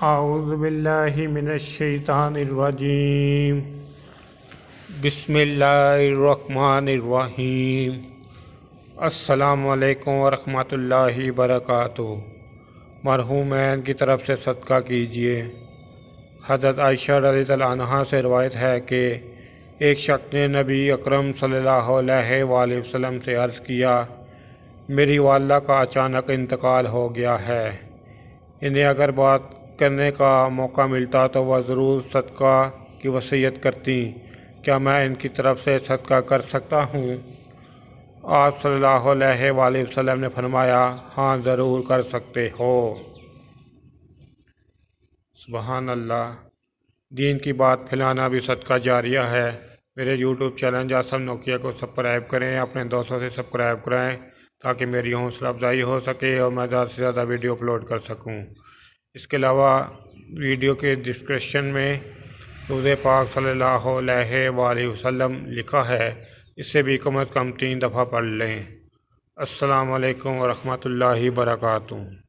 اعوذ باللہ من الشیطان الرجیم بسم اللہ الرحمن الرحیم السلام علیکم ورحمۃ اللہ وبرکاتہ۔ مرحومین کی طرف سے صدقہ کیجیے۔ حضرت عائشہ رضی اللہ عنہا سے روایت ہے کہ ایک شخص نے نبی اکرم صلی اللہ علیہ وآلہ وسلم سے عرض کیا، میری والدہ کا اچانک انتقال ہو گیا ہے، انہیں اگر بات کرنے کا موقع ملتا تو وہ ضرور صدقہ کی وصیت کرتی، کیا میں ان کی طرف سے صدقہ کر سکتا ہوں؟ آپ صلی اللہ علیہ وآلہ وسلم نے فرمایا، ہاں ضرور کر سکتے ہو۔ سبحان اللہ۔ دین کی بات پھیلانا بھی صدقہ جاریہ ہے۔ میرے یوٹیوب چینل جاسم نوکیا کو سبسکرائب کریں، اپنے دوستوں سے سبسکرائب کرائیں تاکہ میری حوصلہ افزائی ہو سکے اور میں زیادہ سے زیادہ ویڈیو اپلوڈ کر سکوں۔ اس کے علاوہ ویڈیو کے ڈسکرپشن میں درود پاک صلی اللہ علیہ وآلہ وسلم لکھا ہے، اسے بھی کم از کم 3 دفعہ پڑھ لیں۔ السلام علیکم ورحمۃ اللہ وبرکاتہ۔